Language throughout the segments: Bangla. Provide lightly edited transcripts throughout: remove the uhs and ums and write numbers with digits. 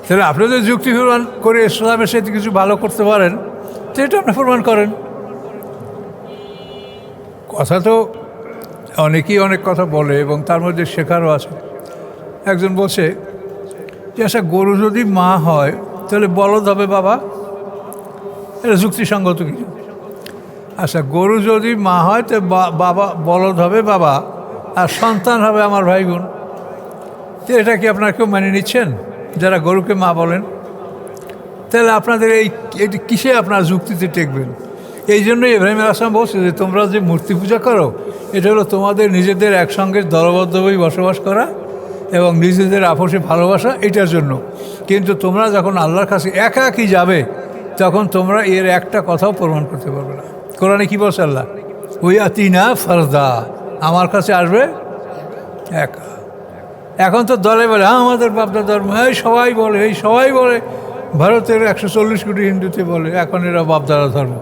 তাহলে আপনি যদি যুক্তি প্রমাণ করে ইসলামের সাথে কিছু ভালো করতে পারেন তো এটা আপনি প্রমাণ করেন। কথা তো অনেকেই অনেক কথা বলে এবং তার মধ্যে শেখারও আছে। একজন বলছে যে আচ্ছা, গরু যদি মা হয় তাহলে বলদ হবে বাবা, এটা যুক্তিসঙ্গত কিছু। আচ্ছা, গরু যদি মা হয় তো বাবা বলদ হবে বাবা, আর সন্তান হবে আমার ভাই বোন। তো এটা কি আপনারা কেউ মেনে নিচ্ছেন যারা গরুকে মা বলেন? তাহলে আপনাদের এটি কিসে আপনারা যুক্তিতে টেকবেন? এই জন্যই ইব্রাহিম আলাইহিস সালাম বলছে যে তোমরা যে মূর্তি পূজা করো এটা হলো তোমাদের নিজেদের একসঙ্গে দলবদ্ধভাবে বসবাস করা এবং নিজেদের আপোষে ভালোবাসা, এটার জন্য। কিন্তু তোমরা যখন আল্লাহর কাছে একাকী যাবে তখন তোমরা এর একটা কথাও প্রমাণ করতে পারবে না। কোরআনে কি বলছে আল্লাহ? ওই আতিনা ফারদা, আমার কাছে আসবে একা। এখন তো দলে বলে আমাদের বাপদা ধর্ম, এই সবাই বলে ভারতের 140 কোটি হিন্দুতে বলে এখন এরা বাপদাদা ধর্ম।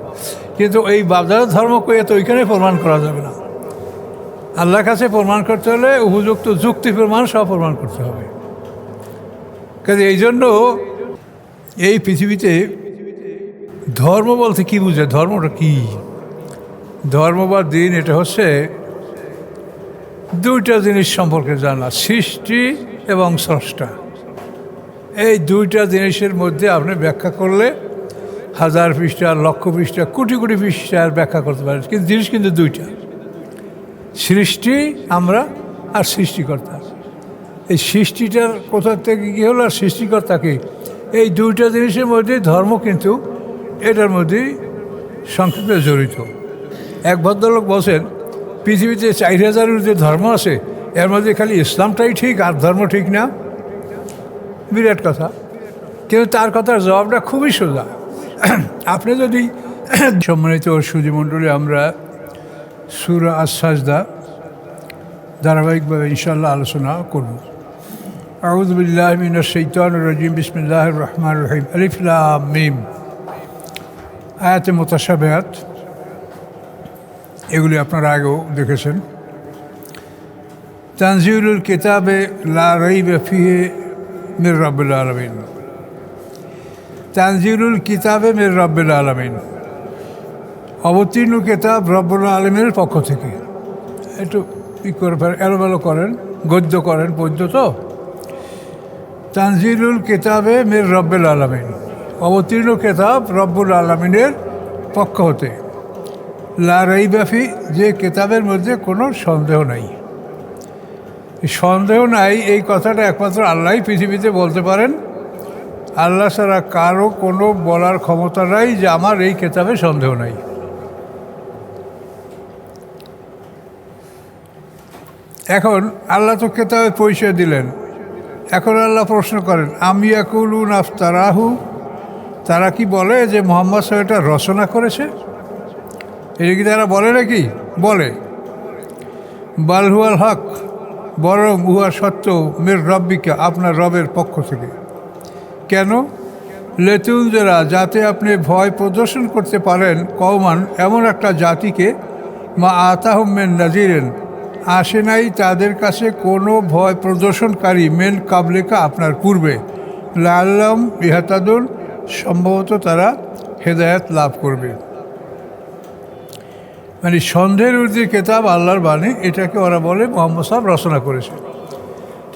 কিন্তু এই বাপদাদা ধর্মকে তো ওইখানে প্রমাণ করা যাবে না। আল্লাহর কাছে প্রমাণ করতে হলে উপযুক্ত যুক্তি প্রমাণ সব প্রমাণ করতে হবে। কাজে এই জন্য এই পৃথিবীতে ধর্ম বলতে কী বুঝে? ধর্মটা কি? ধর্ম বা দিন এটা হচ্ছে দুইটা জিনিস সম্পর্কে জানা, সৃষ্টি এবং স্রষ্টা। এই দুইটা জিনিসের মধ্যে আপনি ব্যাখ্যা করলে 1000 পৃষ্ঠা, লক্ষ পৃষ্ঠা, কোটি কোটি পৃষ্ঠার ব্যাখ্যা করতে পারেন, কিন্তু জিনিস কিন্তু দুইটা, সৃষ্টি আমরা আর সৃষ্টিকর্তা। এই সৃষ্টিটার কোথা থেকে কী হলো আর সৃষ্টিকর্তাকে, এই দুইটা জিনিসের মধ্যে ধর্ম কিন্তু এটার মধ্যেই সংক্ষিপ্ত জড়িত। এক ভদ্রলোক বলছেন পৃথিবীতে 4000-এর যে ধর্ম আছে এর মধ্যে খালি ইসলামটাই ঠিক আর ধর্ম ঠিক না। বিরাট কথা, কিন্তু তার কথার জবাবটা খুবই সোজা। আপনি যদি সম্মানিত সুধীমণ্ডলী, আমরা সূরা আস-সাজদা ধারাবাহিকভাবে ইনশাআল্লাহ আলোচনা করব। আউযু বিল্লাহি মিনাশ শাইতানির রাজিম, বিসমিল্লাহির রহমানির রহিম, আলিফ লাম মিম। আয়াতে মুতাশাবিহাত, এগুলি আপনারা আগেও দেখেছেন। তানজিলুল কিতাবে লা রাইবা ফিহি মির রাব্বিল আলামিন। তানজিলুল কিতাবে মির রাব্বিল আলামিন, অবতীর্ণ কিতাব রব্বুল আলামিনের পক্ষ থেকে। একটু এলোমেলো করেন, গদ্য করেন, পদ্য তো। তানজিলুল কিতাবে মির রাব্বিল আলামিন, অবতীর্ণ কিতাব রব্বুল আলামিনের পক্ষ হতে। লা রাইবা ফি, যে কিতাবের মধ্যে কোনো সন্দেহ নাই। সন্দেহ নাই এই কথাটা একমাত্র আল্লাহই পৃথিবীতে বলতে পারেন। আল্লাহ ছাড়া কারো কোনো বলার ক্ষমতা নাই যে আমার এই কিতাবে সন্দেহ নাই। এখন আল্লাহ তো কিতাবে পরিচয় দিলেন, এখন আল্লাহ প্রশ্ন করেন আমি ইয়াকুলুন আফতারাহু, তারা কি বলে যে মুহাম্মদ সাল্লাল্লাহু আলাইহি ওয়াসাল্লাম এটা রচনা করেছে? এটা কি তারা বলে নাকি? বলে। বাল হুয়াল হক, বরং উহা সত্য, মির রব্বিকা, আপনার রবের পক্ষ থেকে। কেন? লেতুনজেরা, যাতে আপনি ভয় প্রদর্শন করতে পারেন কওমান, এমন একটা জাতিকে, মা আতাহুম মিন নাজিরিন, আসে নাই তাদের কাছে কোনো ভয় প্রদর্শনকারী, মেন কাবলিকা, আপনার পূর্বে, লাআল্লাহুম ইয়াহতাদুন, সম্ভবত তারা হেদায়েত লাভ করবে। মানে সন্দেহের ঊর্ধ্বে কেতাব, আল্লাহর বাণী, এটাকে ওরা বলে মুহাম্মদ সাহেব রচনা করেছে।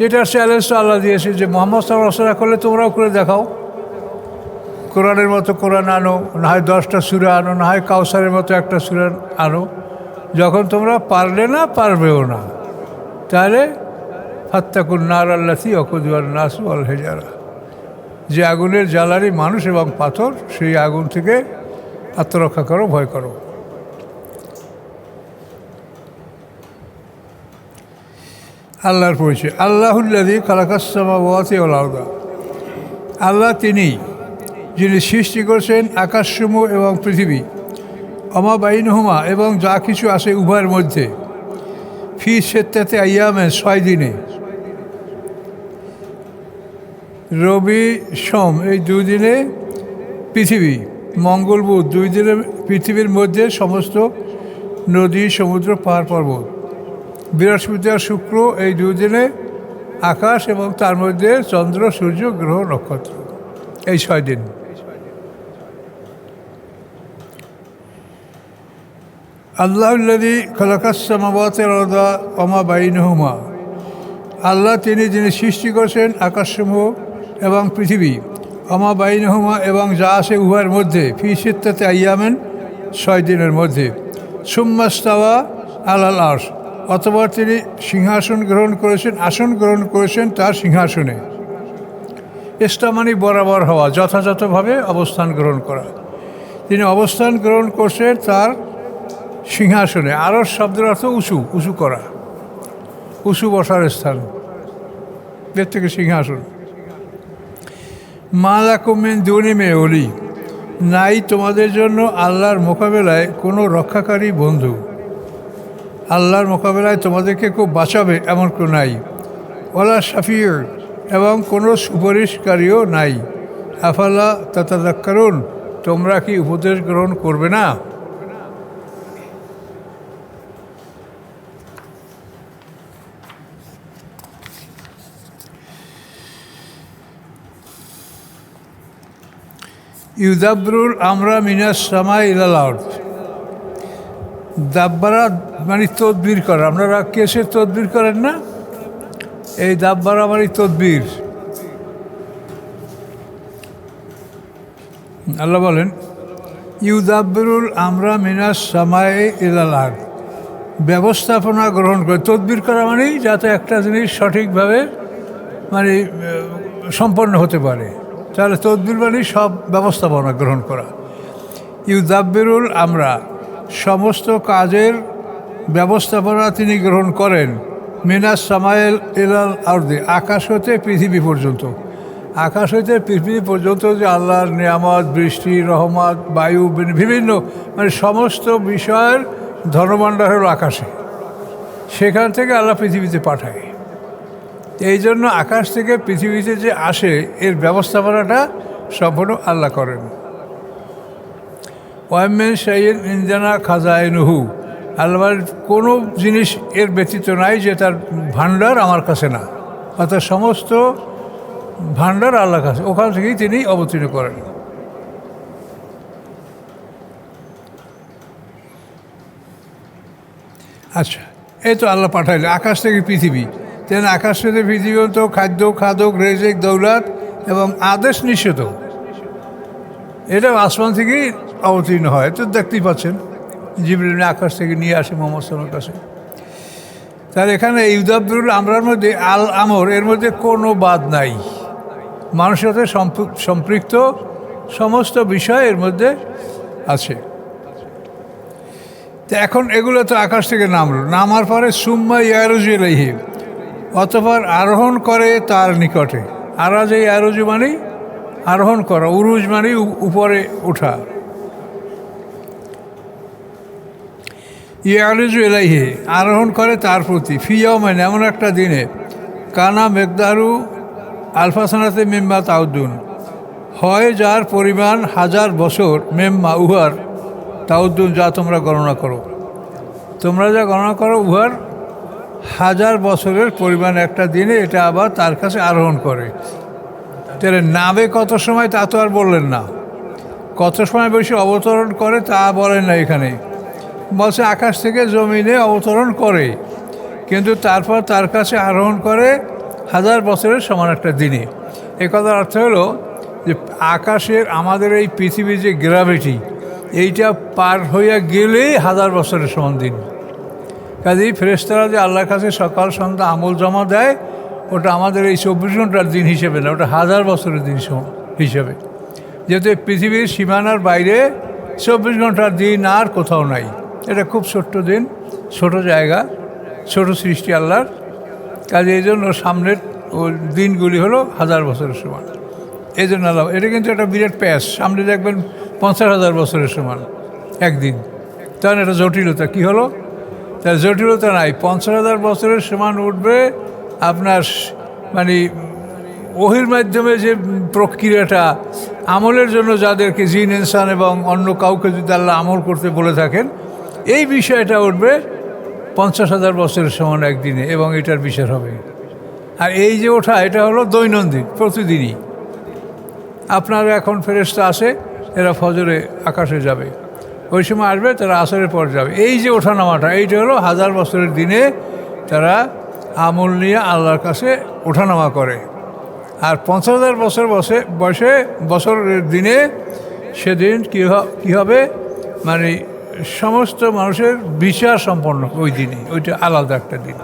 এটার চ্যালেঞ্জ তো আল্লাহ দিয়েছে যে মুহাম্মদ সাহেব রচনা করলে তোমরাও করে দেখাও। কোরআনের মতো কোরআন আনো, না হয় 10টা সূরা আনো, না হয় কাউসারের মতো একটা সূরা আনো। যখন তোমরা পারলে না, পারবেও না, তাহলে ফাত্তাকুন নার আল্লাতী ওয়াকুদুহান নাসু ওয়াল হিজারা, যে আগুনের জ্বালানি মানুষ এবং পাথর, সেই আগুন থেকে আত্মরক্ষা করো, ভয় করো। আল্লাহর পরিচয়। আল্লাহুল্লাযী খালাকাস সামাওয়াতি ওয়াল আরদা, আল্লাহ তিনি যিনি সৃষ্টি করেছেন আকাশসমূহ এবং পৃথিবী, আমা বাইনহুমা, এবং যা কিছু আছে উভয়ের মধ্যে, ফি সিত্তাতি আইয়ামে, 6 দিনে। রবি সোম এই 2 দিনে পৃথিবী, মঙ্গল বুধ 2 দিনে পৃথিবীর মধ্যে সমস্ত নদী, সমুদ্র, পাহাড়, পর্বত। বৃহস্পতি আর শুক্র এই 2 দিনে আকাশ এবং তার মধ্যে চন্দ্র, সূর্য, গ্রহ, নক্ষত্র, এই 6 দিন। আল্লাহুল্লাযী খালাকাস সামাওয়াতি ওয়াল আরদা ওয়া মা বাইনাহুমা, আল্লাহ যিনি সৃষ্টি করেছেন আকাশসমূহ এবং পৃথিবী, ওয়া মা বাইনাহুমা এবং যা আছে উহার মধ্যে, ফি সিত্তাতি আইয়ামিন 6 দিনের মধ্যে। সুম্মা ইস্তাওয়া আলাল আরশ, অতঃপর তিনি সিংহাসন গ্রহণ করেছেন, আসন গ্রহণ করেছেন তার সিংহাসনে। ইস্তা মানে বরাবর হওয়া, যথাযথভাবে অবস্থান গ্রহণ করা। তিনি অবস্থান গ্রহণ করছেন তার সিংহাসনে। আরশ শব্দের অর্থ উঁচু, উঁচু করা, উঁচু বসার স্থান, এর থেকে সিংহাসন। মা লাকুম মিন দুনি মিন ওলি, নাই তোমাদের জন্য আল্লাহর মোকাবেলায় কোনো রক্ষাকারী বন্ধু। আল্লাহর মোকাবেলায় তোমাদেরকে খুব বাঁচাবে এমন কেউ নাই। ওয়ালা শাফিউর, এবং কোনো সুপারিশকারীও নাই। আফালা তাতাযাক্কারুন, তোমরা কি উপদেশ গ্রহণ করবে না? ইউদাব্বরুল আমরা মিনাস সামাই ইলাল আরদ, দাব্বারা মানে তদবির করা। আপনারা কেসের তদবির করেন না? এই দাব্বারা মানে তদবির। আল্লাহ বলেন ইউদাব্বরুল আমরা মিনাস সামাই ইলাল আরদ, ব্যবস্থাপনা গ্রহণ করে। তদবির করা মানেই যাতে একটা জিনিস সঠিকভাবে মানে সম্পন্ন হতে পারে, তাহলে তদবির মানে সব ব্যবস্থাপনা গ্রহণ করা। ইউদাব্বিরুল আমরা, সমস্ত কাজের ব্যবস্থাপনা তিনি গ্রহণ করেন। মিনাস সামাইল ইলাল আরদি, আকাশ হতে পৃথিবী পর্যন্ত। আকাশ হতে পৃথিবী পর্যন্ত যে আল্লাহর নিয়ামত, বৃষ্টি, রহমত, বায়ু, বিভিন্ন মানে সমস্ত বিষয়ের ধনভাণ্ডার হল আকাশে। সেখান থেকে আল্লাহ পৃথিবীতে পাঠায়। এই জন্য আকাশ থেকে পৃথিবীতে যে আসে এর ব্যবস্থাপনাটা সম্পূর্ণ আল্লাহ করেন। ওয়ামিন শাইইন ইনদানা খাজাইনুহু, আল্লাহর কোনো জিনিস এর ব্যতীত নাই যে তার ভাণ্ডার আমার কাছে না, অর্থাৎ সমস্ত ভাণ্ডার আল্লাহর কাছে, ওখান থেকেই তিনি অবতীর্ণ করেন। আচ্ছা, এই তো আল্লাহ পাঠাইলে আকাশ থেকে পৃথিবী। তেন আকাশ থেকে পৃথিবী তো খাদ্য, খাদক, রেজেক, দৌলত এবং আদেশ নিষেধ, এটা আসমান থেকেই অবতীর্ণ হয়। তো দেখতেই পাচ্ছেন জিবরিল আকাশ থেকে নিয়ে আসে মুহাম্মদ সাল্লাল্লাহু আলাইহি ওয়াসাল্লাম। তাহলে এখানে ইউদাব্বিরুল আমরার মধ্যে আল আমর, এর মধ্যে কোনো বাদ নাই। মানুষের সাথে সম্পৃক্ত সমস্ত বিষয় এর মধ্যে আছে। তো এখন এগুলো তো আকাশ থেকে নামলো, নামার পরে সুম্মা ইয়ারুজু ইলাইহি, অতঃপর আরোহণ করে তার নিকটে। আরাজ, এই আরজু মানে আরোহণ করা, উরুজ মানে উপরে ওঠা। ইয়ারুজু ইলাইহি, আরোহণ করে তার প্রতি। ফি ইয়াউমিন, এমন একটা দিনে, কানা মিকদারু আলফা সানাতে মিম্মা তাউদ্দুন, হয় যার পরিমাণ 1000 বছর, মিম্মা উহার, তাউদ্দুন যা তোমরা গণনা করো। তোমরা যা গণনা করো উহার 1000 বছরের পরিমাণ একটা দিনে এটা আবার তার কাছে আরোহণ করে। তাহলে নামে কত সময় তা তো আর বললেন না, কত সময় বেশি অবতরণ করে তা বলেন না। এখানে বলছে আকাশ থেকে জমিনে অবতরণ করে, কিন্তু তারপর তার কাছে আরোহণ করে 1000 বছরের সমান একটা দিনে। এ কথার অর্থ হলো যে আকাশের আমাদের এই পৃথিবীর যে গ্র্যাভিটি, এইটা পার হইয়া গেলেই 1000 বছরের সমান দিন। কাজেই ফেরেশতারা যে আল্লাহর কাছে সকাল সন্ধ্যা আমল জমা দেয়, ওটা আমাদের এই 24 ঘন্টার দিন হিসেবে না, ওটা 1000 বছরের দিন হিসেবে। যেহেতু পৃথিবীর সীমানার বাইরে 24 ঘন্টার দিন আর কোথাও নাই। এটা খুব ছোট্ট দিন, ছোট জায়গা, ছোট সৃষ্টি আল্লাহর। কাজে এই জন্য সামনের দিনগুলি হলো 1000 বছরের সমান। এই জন্য আল্লাহ, এটা কিন্তু একটা বিরাট প্যাস। সামনে দেখবেন 50,000 বছরের সমান একদিন, তখন এটা জটিলতা কী হলো? তার জটিলতা নাই, 50,000 বছরের সমান উঠবে আপনার মানে ওহির মাধ্যমে যে প্রক্রিয়াটা আমলের জন্য যাদেরকে জিন, ইনসান এবং অন্য কাউকে যদি আল্লাহ আমল করতে বলে থাকেন, এই বিষয়টা উঠবে 50,000 বছরের সমান একদিনে, এবং এটার বিচার হবে। আর এই যে ওঠা এটা হলো দৈনন্দিন, প্রতিদিনই। আপনার এখন ফেরেশতা আসে, এরা ফজরে আকাশে যাবে, ওই সময় আসবে, তারা আসরের পর যাবে। এই যে ওঠানামাটা, এইটা হলো 1000 বছরের দিনে তারা আমল নিয়ে আল্লাহর কাছে ওঠানামা করে। আর 50,000 বছর বছরের দিনে সেদিন কী হবে, মানে সমস্ত মানুষের বিচার সম্পন্ন ওই দিনে, ওইটা আলাদা একটা দিন।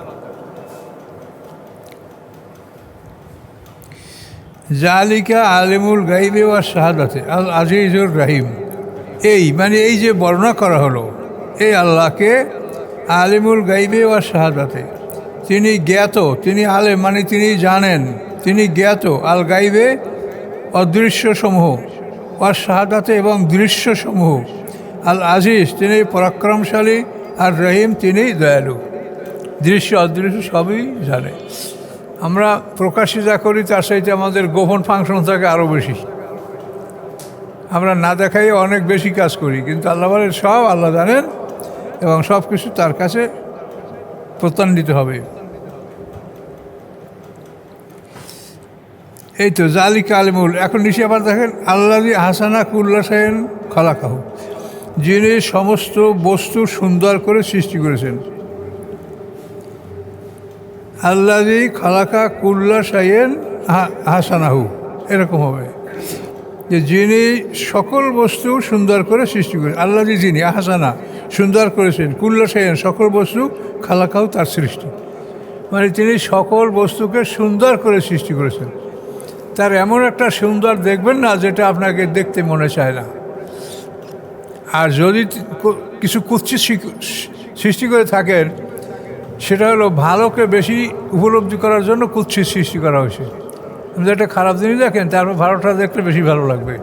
জালিকা আলিমুল গাইবে ওয়া শাহাদাতে আল আজিজুর রহিম। এই যে বর্ণনা করা হলো, এই আল্লাহকে আলিমুল গাইবে ওয়া শাহাদাতে, তিনি জ্ঞাত, তিনি আলেম মানে তিনি জানেন, তিনি জ্ঞাত, আল গাইবে অদৃশ্যসমূহ, ওয়া শাহাদাতে এবং দৃশ্যসমূহ, আল আজিজ তিনি পরাক্রমশালী, আর রহিম তিনি দয়ালু। দৃশ্য অদৃশ্য সবই জানে। আমরা প্রকাশ্যে যা করি তার সাথে আমাদের গোপন ফাংশন থাকে আরও বেশি। আমরা না দেখাই অনেক বেশি কাজ করি, কিন্তু আল্লাহ বলেন সব আল্লাহ জানেন এবং সব কিছু তার কাছে প্রত্যান্বিত হবে। এই তো জালিকা আলিমুল। এখন নিচে আবার দেখেন, আল্লাযী আহসানা কুল্লা শাইইন খালাকাহু, যিনি সমস্ত বস্তু সুন্দর করে সৃষ্টি করেছেন। আল্লাযী খালাকা কুল্লা শাইইন আহসানাহু, এরকম হবে যে যিনি সকল বস্তু সুন্দর করে সৃষ্টি করেছেন। আল্লাযী যিনি আহসানা সুন্দর করেছেন, কুল্লা শাইইন সকল বস্তু, খালাকাহু তার সৃষ্টি, মানে তিনি সকল বস্তুকে সুন্দর করে সৃষ্টি করেছেন। তার এমন একটা সুন্দর দেখবেন না যেটা আপনাকে দেখতে মনে চায় না। আর যদি কিছু কুৎসিত সৃষ্টি করে থাকেন, সেটা হলো ভালোকে বেশি উপলব্ধি করার জন্য কুৎসিত সৃষ্টি করা হয়েছে। আপনি একটা খারাপ জিনিস দেখেন, তারপর ভালোটা দেখতে বেশি ভালো লাগবে।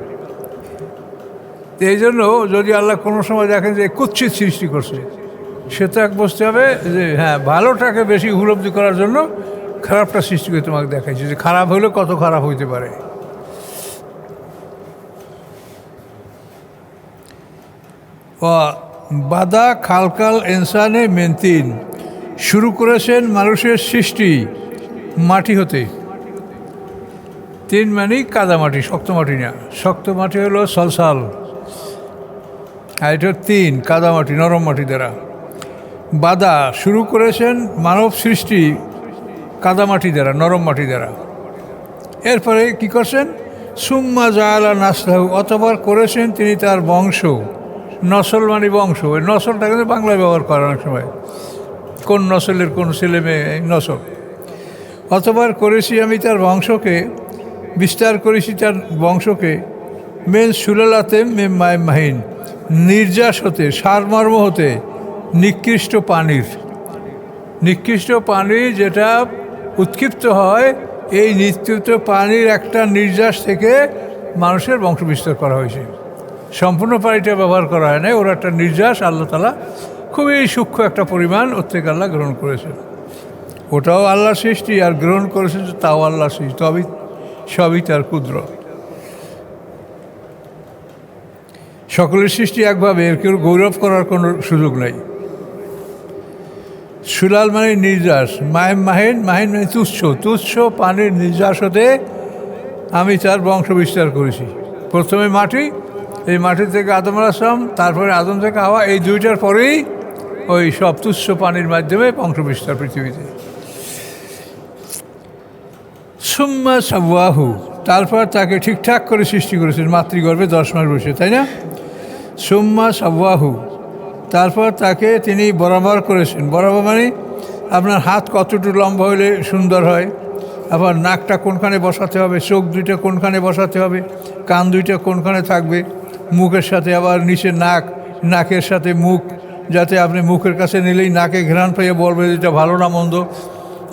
এই জন্য যদি আল্লাহ কোনো সময় দেখেন যে কুৎসিত সৃষ্টি করছে, সেটা এক বুঝতে হবে যে হ্যাঁ, ভালোটাকে বেশি উপলব্ধি করার জন্য খারাপটা সৃষ্টি করে তোমাকে দেখাইছে, যে খারাপ হলে কত খারাপ হইতে পারে। বাদা খালকাল ইনসানে মেনতিন, শুরু করেছেন মানুষের সৃষ্টি মাটি হতে। তিন মানে কাদামাটি, শক্ত মাটি না। শক্ত মাটি হলো সলসাল, আর এটা তিন কাদামাটি, নরম মাটি দ্বারা। বাদা শুরু করেছেন মানব সৃষ্টি কাদামাটি দ্বারা, নরম মাটি দ্বারা। এরপরে কি করছেন, সুম্মা জাআলা নাসলাহু, অতঃপর করেছেন তিনি তার বংশ। নসল মানে বংশ, ওই নসলটা কিন্তু বাংলায় ব্যবহার করে অনেক সময়, কোন নসলের কোন ছেলে মেয়ে, নসল। অতঃপর করেছি আমি তার বংশকে, বিস্তার করেছি তার বংশকে, মেন সুলালাতে মেম মায়ে মাহিন, নির্যাস হতে, সারমর্ম হতে, নিকৃষ্ট পানির। নিকৃষ্ট পানি যেটা উৎক্ষিপ্ত হয়, এই নিকৃষ্ট পানির একটা নির্যাস থেকে মানুষের বংশ বিস্তার করা হয়েছে। সম্পূর্ণ পানিটা ব্যবহার করা হয় না, ওর একটা নির্যাস আল্লাহ তাআলা খুবই সূক্ষ্ম একটা পরিমাণ ওর থেকে আল্লাহ গ্রহণ করেছেন। ওটাও আল্লাহ সৃষ্টি, আর গ্রহণ করেছেন তাও আল্লাহ সৃষ্টি, তবে সবই তার কুদরত। সকলের সৃষ্টি একভাবে, এর কেউ গৌরব করার কোনো সুযোগ নাই। সুলাল মানে নির্যাস, মাহিন মাহিন মানে তুচ্ছ পানির নির্যাস হতে আমি তার বংশ বিস্তার করেছি। প্রথমে মাটি, এই মাটি থেকে আদম আলাইহিস সালাম, তারপরে আদম থেকে হাওয়া, এই দুইটার পরেই ওই সব তুচ্ছ পানির মাধ্যমে বংশ বিস্তার পৃথিবীতে। সুম্মা সাওয়াহু, তারপর তাকে ঠিকঠাক করে সৃষ্টি করেছেন মাতৃগর্ভে 10 মাস বসে, তাই না? সুম্মা সাওয়াহু, তারপর তাকে তিনি বরাবর করেছেন। বরাবর মানে আপনার হাত কতটুকু লম্বা হলে সুন্দর হয়, আবার নাকটা কোনখানে বসাতে হবে, চোখ দুইটা কোনখানে বসাতে হবে, কান দুইটা কোনখানে থাকবে, মুখের সাথে আবার নিচে নাক, নাকের সাথে মুখ, যাতে আপনি মুখের কাছে নিলেই নাকে ঘ্রাণ পাইয়ে বলবে যেটা ভালো না মন্দ।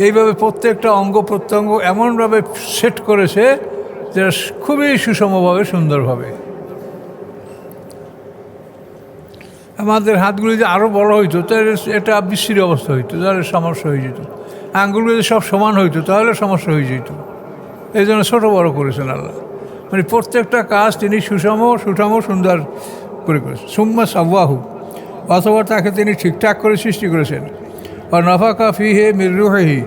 এইভাবে প্রত্যেকটা অঙ্গ প্রত্যঙ্গ এমনভাবে সেট করেছে যেটা খুবই সুষমভাবে, সুন্দরভাবে। আমাদের হাতগুলি যে আরও বড় হইতো তাহলে এটা বিশ্রী অবস্থা হইতো, তাহলে সমস্যা হয়ে যেত। আঙ্গুলগুলো যদি সব সমান হইতো তাহলে সমস্যা হয়ে যেত। এই জন্য ছোটো বড়ো করেছেন আল্লাহ, মানে প্রত্যেকটা কাজ তিনি সুষম সুন্দর করে করেছেন। সুম্মা সাওয়াহু, অথবা তাকে তিনি ঠিকঠাক করে সৃষ্টি করেছেন। আর নাফাকা ফিহে মির রূহিহি,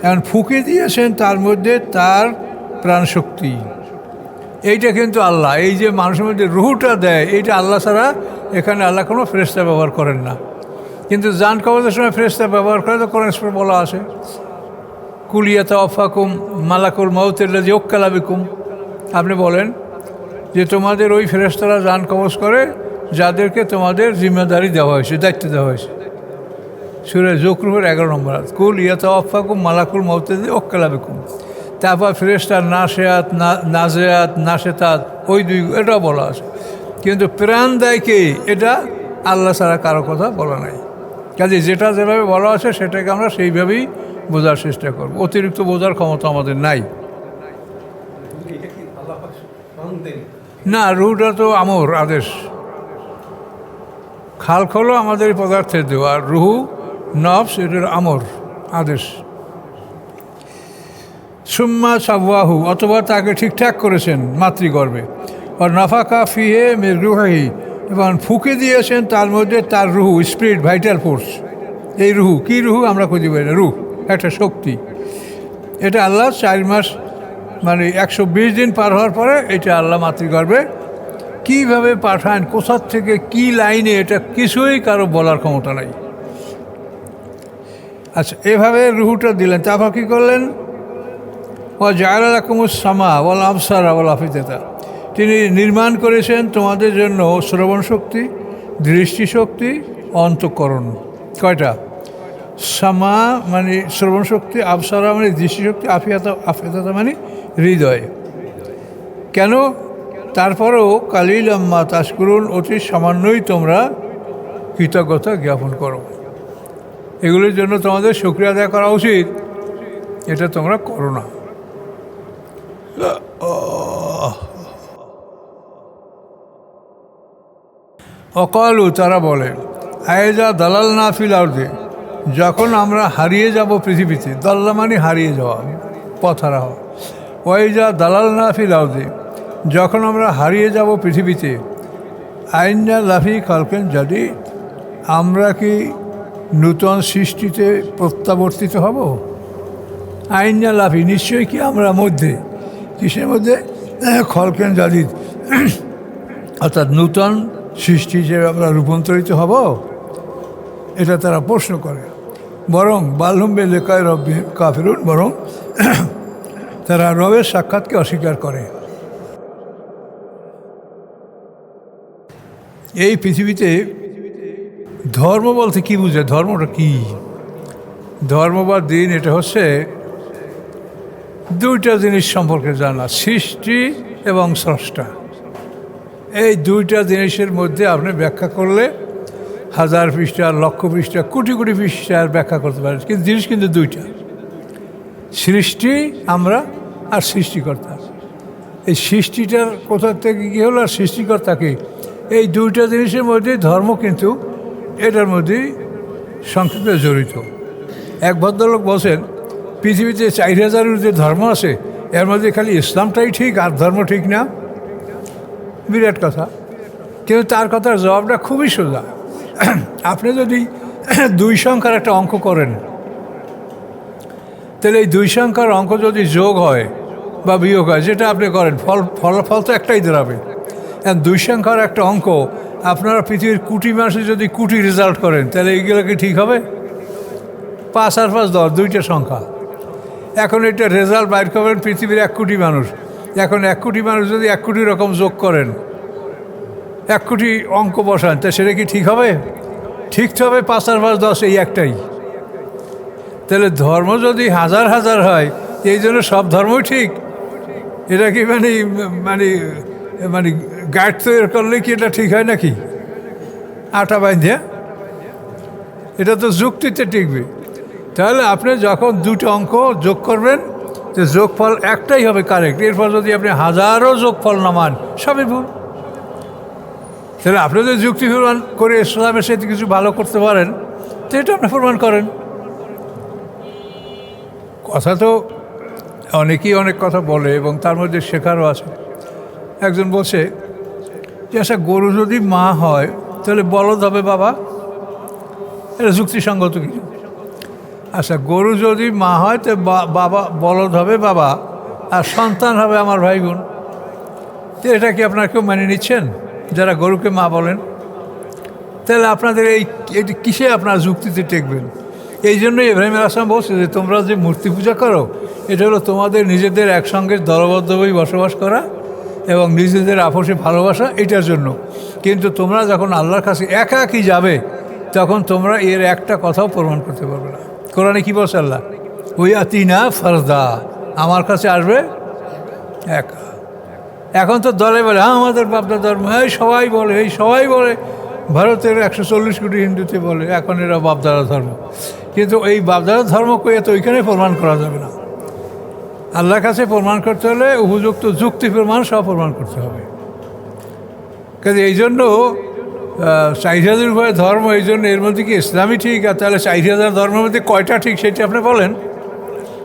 এখন ফুঁকে দিয়েছেন তার মধ্যে তার প্রাণশক্তি। এইটা কিন্তু আল্লাহ, এই যে মানুষের মধ্যে রুহটা দেয়, এইটা আল্লাহ ছাড়া এখানে আল্লাহ কোনো ফেরেশতা ব্যবহার করেন না। কিন্তু জান কবজের সময় ফেরেশতা ব্যবহার করে, তো কোরআন শরীফে বলা আছে, কুলিয়াতা অফাকুম মালাকুল মাউতিল্লাযী ওয়াক্কালা বিকুম। আপনি বলেন যে তোমাদের ওই ফেরেশতারা জান কবজ করে যাদেরকে তোমাদের জিম্মেদারি দেওয়া হয়েছে, দায়িত্ব দেওয়া হয়েছে। সূরা যুখরুফের 11 নম্বর আয়াত, কুল ইয়াতাওয়াফাকুম মালাকুল মাউতিল্লাযী ওয়াক্কালা বিকুম। তারপর ফেরেশতা নাশিয়াত, নাজিয়াত, নাশিতাত, ওই দুই, এটাও বলা আছে। কিন্তু প্রাণ দেয় কে, এটা আল্লাহ ছাড়া কারো কথা বলা নাই। কাজে যেটা যেভাবে বলা আছে সেটাকে আমরা সেইভাবেই বোঝার চেষ্টা করব, অতিরিক্ত বোঝার ক্ষমতা আমাদের নাই। না, রুহটা তো আমর, আদেশ। খালক হলো আমাদের এই পদার্থের দেওয়া, আর রুহু নফস এটার আমর, আদেশ। সুম্মা সাওয়াহু, অথবা তাকে ঠিকঠাক করেছেন মাতৃগর্ভে। আর নাফাকা ফিহে মির রুহি, এবং ফুঁকে দিয়েছেন তার মধ্যে তার রুহু, স্পিরিট, ভাইটাল ফোর্স। এই রুহু কী রুহু আমরা খুঁজে পাই না, রুহ একটা শক্তি। এটা আল্লাহ 4 মাস মানে 120 দিন পার হওয়ার পরে এটা আল্লাহ মাতৃগর্ভে কীভাবে পাঠান, কোথার থেকে কী লাইনে, এটা কিছুই কারো বলার ক্ষমতা নাই। আচ্ছা, এভাবে রুহুটা দিলেন। তারপর কী করলেন, ও জাআলা লাকুমুস সামা ওয়াল আবসারা ওয়াল আফিদাতা, তিনি নির্মাণ করেছেন তোমাদের জন্য শ্রবণ শক্তি, দৃষ্টিশক্তি, অন্তঃকরণ। কয়টা? সামা মানে শ্রবণ শক্তি, আবসারা মানে দৃষ্টিশক্তি, আফিদাতা মানে হৃদয়। কেন? তারপরেও কালিলাম্মা তাশকুরুন, অতি সামান্যই তোমরা কৃতজ্ঞতা জ্ঞাপন করো। এগুলির জন্য তোমাদের শুকরিয়া আদায় করা উচিত, এটা তোমরা করো না। অকালু, তারা বলে, আয়েজা দালাল না ফিল আরদে, যখন আমরা হারিয়ে যাব পৃথিবীতে, দাল্লা মানে হারিয়ে যাওয়া, পথ হারা হওয়া। ওয়াইজা দালাল না ফিল আরদে, যখন আমরা হারিয়ে যাব পৃথিবীতে, আইনা লাফি খালকেন জাদিদ, আমরা কি নূতন সৃষ্টিতে প্রত্যাবর্তিত হব? আইনা লাফি, নিশ্চয়ই কি আমরা মধ্যে, কিসের মধ্যে? খলকেন জাদিদ, অর্থাৎ নূতন সৃষ্টি হিসেবে আমরা রূপান্তরিত হব, এটা তারা প্রশ্ন করে। বরং বালহুম্বে লেখায় রব্বি কাফিরুন, বরং তারা রবের সাক্ষাৎকে অস্বীকার করে। এই পৃথিবীতে ধর্ম বলতে কী বুঝে? ধর্মটা কি? ধর্ম বা দিন, এটা হচ্ছে দুইটা জিনিস সম্পর্কে জানা, সৃষ্টি এবং স্রষ্টা। এই দুইটা জিনিসের মধ্যে আপনি ব্যাখ্যা করলে 1000 পৃষ্ঠা, লক্ষ পৃষ্ঠা, কোটি কোটি পৃষ্ঠার ব্যাখ্যা করতে পারেন, কিন্তু জিনিস কিন্তু দুইটা, সৃষ্টি আমরা আর সৃষ্টিকর্তা। এই সৃষ্টিটার কোথা থেকে কী হলো আর সৃষ্টিকর্তাকে, এই দুইটা জিনিসের মধ্যে ধর্ম কিন্তু এটার মধ্যেই সংক্ষেপে জড়িত। এক ভদ্রলোক বলছেন, পৃথিবীতে 4000-এর যে ধর্ম আছে এর মধ্যে খালি ইসলামটাই ঠিক আর ধর্ম ঠিক না। বিরাট কথা, কিন্তু তার কথার জবাবটা খুবই সোজা। আপনি যদি 2 সংখ্যার একটা অঙ্ক করেন, তাহলে এই 2 সংখ্যার অঙ্ক যদি যোগ হয় বা বিয়োগ হয়, যেটা আপনি করেন, ফলাফল তো একটাই দাঁড়াবে। 2 সংখ্যার একটা অঙ্ক আপনারা পৃথিবীর কোটি মানুষে যদি কোটি রেজাল্ট করেন, তাহলে এইগুলো কি ঠিক হবে? 5 আর 5 10, দুইটা সংখ্যা। এখন এটা রেজাল্ট বাইর করবেন পৃথিবীর 1 কোটি মানুষ। এখন 1 কোটি মানুষ যদি 1 কোটি রকম যোগ করেন, 1 কোটি অঙ্ক বসান, তা সেটা কি ঠিক হবে? ঠিক তো হবে 5 আর 5 10, এই একটাই। তাহলে ধর্ম যদি 1000 হয়, এই জন্য সব ধর্মই ঠিক? এটা কি মানে মানে মানে গাইড তৈরি করলে কি এটা ঠিক হয় নাকি? আটা বাইন্ধে, এটা তো যুক্তিতে টিকবে। তাহলে আপনি যখন 2টা অঙ্ক যোগ করবেন, যে যোগফল একটাই হবে কারেক্ট। এরপর যদি আপনি 1000ও যোগফল নামান, সবই ভুল। তাহলে আপনি যদি যুক্তি প্রমাণ করে ইসলামের সাথে কিছু ভালো করতে পারেন, তো এটা আপনি প্রমাণ করেন। কথা তো অনেকেই অনেক কথা বলে এবং তার মধ্যে শেখারও আছে। একজন বলছে যে আচ্ছা, গরু যদি মা হয় তাহলে বলদ হবে বাবা, এটা যুক্তিসঙ্গত কিছু? আচ্ছা, গরু যদি মা হয় তো বাবা বলদ হবে বাবা, আর সন্তান হবে আমার ভাই বোন। তো এটা কি আপনারা কেউ মেনে নিচ্ছেন যারা গরুকে মা বলেন? তাহলে আপনাদের এটি কিসে আপনারা যুক্তিতে টেকবেন? এই জন্যই ইব্রাহিম আলাইহিস সালাম বলছে যে তোমরা যে মূর্তি পূজা করো এটা হলো তোমাদের নিজেদের একসঙ্গে দলবদ্ধভাবে বসবাস করা এবং নিজেদের আপসে ভালোবাসা, এটার জন্য। কিন্তু তোমরা যখন আল্লাহর কাছে একাকী যাবে তখন তোমরা এর একটা কথাও প্রমাণ করতে পারবে না। কোরআনে কি বলছে আল্লাহ? ওই আতিনা ফারদা, আমার কাছে আসবে একা। এখন তো দলে বলে হ্যাঁ আমাদের বাপদা ধর্ম, এই সবাই বলে, এই সবাই বলে, ভারতের 140 কোটি হিন্দুতে বলে এখন এরা বাপদাদা ধর্ম। কিন্তু এই বাপদাদা ধর্ম কয়ে তো ওইখানে প্রমাণ করা যাবে না। আল্লাহর কাছে প্রমাণ করতে হলে উপযুক্ত যুক্তি প্রমাণ সব প্রমাণ করতে হবে। কাজে এই জন্য 40,000 উপরে ধর্ম, এই জন্য এর মধ্যে কি ইসলামই ঠিক? আর তাহলে 40,000 ধর্মের মধ্যে কয়টা ঠিক সেটা আপনি বলেন,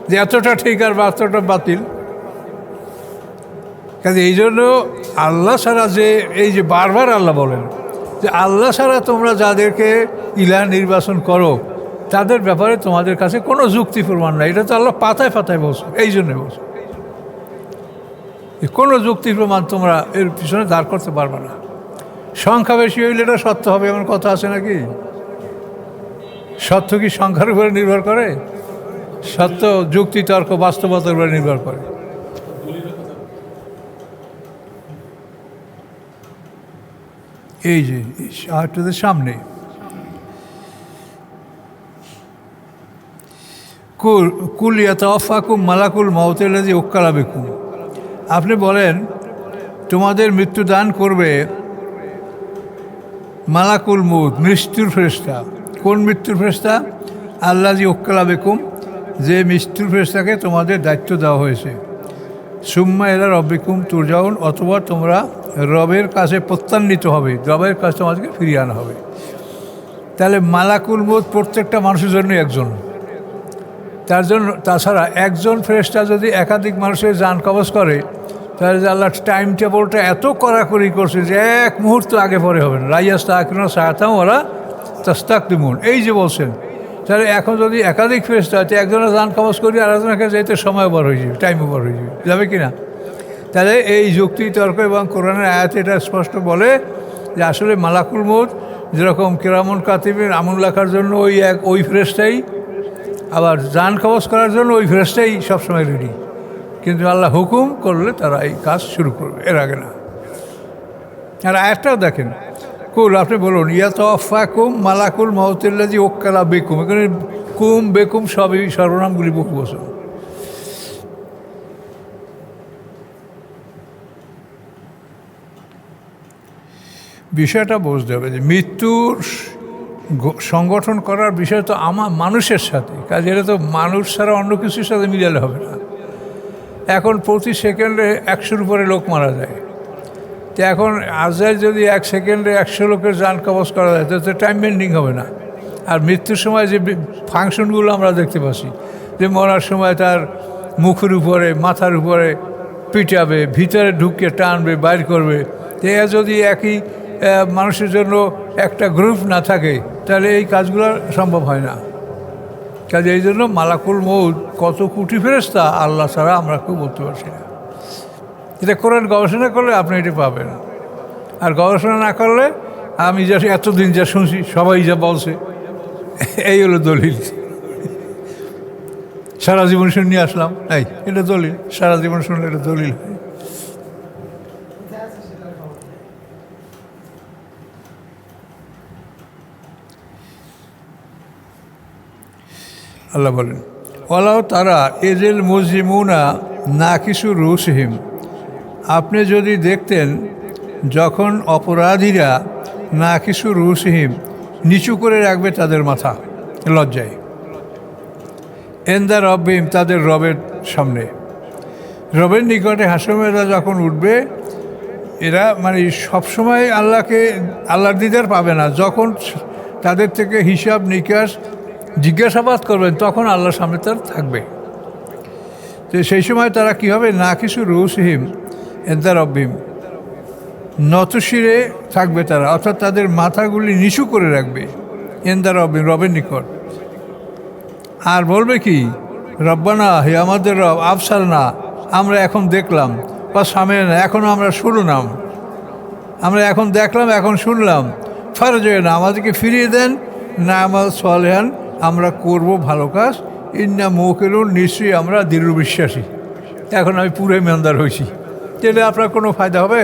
যে এতটা ঠিক আর এতটা বাতিল। কাজে এই জন্য আল্লাহ ছাড়া যে এই যে বারবার আল্লাহ বলেন যে আল্লাহ ছাড়া তোমরা যাদেরকে ইলাহ নির্বাচন করো তাদের ব্যাপারে তোমাদের কাছে কোনো যুক্তি প্রমাণ নাই। এটা তো আল্লাহ পাতায় পাতায় বলছো, এই জন্যে বলছো কোনো যুক্তি প্রমাণ তোমরা এর পিছনে দাঁড় করতে পারবে না। সংখ্যা বেশি হইলে এটা সত্য হবে এমন কথা আছে নাকি? সত্য কি সংখ্যার উপরে নির্ভর করে? সত্য যুক্তি তর্ক বাস্তবতার উপরে নির্ভর করে। এই যে আরেকটাদের সামনে কুল ইয়াতাওয়াফাকুম মালাকুল মাউতিল্লাযী উক্কালা বিকুম, আপনি বলেন তোমাদের মৃত্যু দান করবে মালাকুল মউত, মৃত্যুর ফেরেশতা। কোন মৃত্যুর ফেরেশতা? আল্লাযী উক্কালা বিকুম, যে মৃত্যুর ফেরেশতাকে তোমাদের দায়িত্ব দেওয়া হয়েছে। সুম্মা ইলা রব্বিকুম তুরজাউন, অথবা তোমরা রবের কাছে প্রত্যান্বিত হবে, রবের কাছে তোমাদেরকে ফিরিয়ে আনা হবে। তাহলে মালাকুল মউত প্রত্যেকটা মানুষের জন্য একজন। তার জন্য তাছাড়া একজন ফেরেশতা যদি একাধিক মানুষের জান কবজ করে তাহলে আল্লাহ টাইম টেবলটা এত কড়াকড়ি করছে যে এক মুহূর্ত আগে পরে হবে না। রাইয়াস্তা আকিনা সাহাতাম ওরা তাস্তাকদিমুন, এই যে বলছেন। তাহলে এখন যদি একাধিক ফেরেশতা হয় একজনের জান কবজ করি আর একজনকে যাইতে সময় ওভার হয়ে যাবে, টাইম ওভার হয়ে যাবে, যাবে কি না? তাহলে এই যুক্তি তর্ক এবং কোরআনের আয়াতে এটা স্পষ্ট বলে যে আসলে মালাকুল মউত যেরকম কিরামুন কাতিবিন আমল লেখার জন্য ওই ফেরেশতাই, আবার জান কবজ করার জন্য ওই ফেরেশতাই সবসময় রেডি। কিন্তু আল্লাহ হুকুম করলে তারা এই কাজ শুরু করবে, এর আগে না। আর আয়াতটাও দেখেন, কুল আপনি বলুন ইয়াতাওয়াফাকুম মালাকুল মাউতিল্লাযী উক্কালা বিকুম, এখানে কুম বেকুম সবই সর্বনামগুলি বহু বচন। বিষয়টা বুঝতে হবে যে মৃত্যুর সংগঠন করার বিষয় তো মানুষের সাথে কাজে, এটা তো মানুষ ছাড়া অন্য কিছুর সাথে মিলালে হবে না। এখন প্রতি সেকেন্ডে 100-র উপরে লোক মারা যায়। তো এখন আজরাইল যদি 1 সেকেন্ডে 100 লোকের জান কবজ করা যায় তো টাইম বেন্ডিং হবে না। আর মৃত্যুর সময় যে ফাংশনগুলো আমরা দেখতে পাচ্ছি, যে মরার সময় তার মুখের উপরে মাথার উপরে পিটাবে, ভিতরে ঢুকে টানবে, বাইর করবে, এ যদি একই মানুষের জন্য একটা গ্রুপ না থাকে তাহলে এই কাজগুলো সম্ভব হয় না। কাজে এই জন্য মালাকুল মউত কত কোটি ফেরেশতা আল্লাহ ছাড়া আমরা কেউ বলতে পারছি না। এটা কোরআন গবেষণা করলে আপনি এটি পাবেন। আর গবেষণা না করলে আমি যা এতদিন যা শুনছি সবাই যা বলছে এই হলো দলিল। সারা জীবন শুনে আসলাম, এই এটা দলিল, সারা জীবন শুনলে এটা দলিল। আল্লাহ বলেন ওয়ালাউ তারা এজেল মুজরিমুনা নাকিসু রুসহিম, আপনি যদি দেখতেন যখন অপরাধীরা নাকিসু রুসহিম নিচু করে রাখবে তাদের মাথা লজ্জায়, এন্দা রব্বিম তাদের রবের সামনে, রবের নিকটে হাসমেরা যখন উঠবে, এরা মানে সবসময় আল্লাহর দিদার পাবে না। যখন তাদের থেকে হিসাব নিকাশ জিজ্ঞাসাবাদ করবেন তখন আল্লাহর সামনে তার থাকবে। তো সেই সময় তারা কী হবে? না কিছু রুসহিম এন্দা রব্বিম, নতশিরে থাকবে তারা, অর্থাৎ তাদের মাথাগুলি নিচু করে রাখবে এন্দা রব্বিম, রবের নিকট। আর বলবে কি, রব্বানা, হে আমাদের রব, আফসার না, আমরা এখন দেখলাম, বা সামনে না, এখন আমরা শুনলাম, আমরা এখন দেখলাম, এখন শুনলাম, ফারজে না, আমাদেরকে ফিরিয়ে দেন, না আমাল সালেহান, আমরা করব ভালো কাজ, ইন্না মুকিনুন, নিশ্চয়ই আমরা দৃঢ় বিশ্বাসী। এখন আমি পুরো ইমানদার হয়েছি, এটা আপনার কোনো ফায়দা হবে?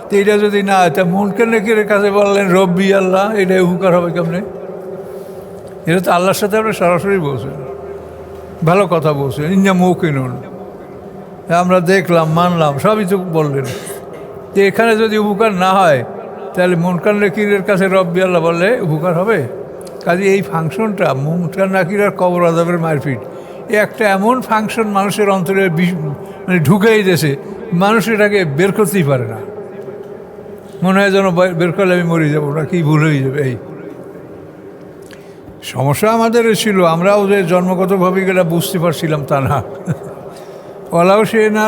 তো এটা যদি না হয়, তা মুনকার নাকিরের কাছে বললেন রব্বি আল্লাহ, এটাই উপকার হবে কেমনে? এটা তো আল্লাহর সাথে আপনি সরাসরি বলছেন, ভালো কথা বলছেন, ইন্না মুকিনুন, আমরা দেখলাম, মানলাম, সবই তো বললেন। তো এখানে যদি উপকার না হয়, তাহলে মুনকার নাকিরের কাছে রব্বি আল্লাহ বললে উপকার হবে? কাজে এই ফাংশনটা মুনকার নাকির আর কবর আযাবের মারপিট, একটা এমন ফাংশন মানুষের অন্তরে মানে ঢুকেই দিয়েছে, মানুষ এটাকে বের করতেই পারে না। মনে হয় যেন বের করলে আমি মরে যাবো, না কি ভুল হয়ে যাবে। এই সমস্যা আমাদের ছিল, আমরাও যে জন্মগতভাবে গেলে বুঝতে পারছিলাম তা না। ওলাও সে না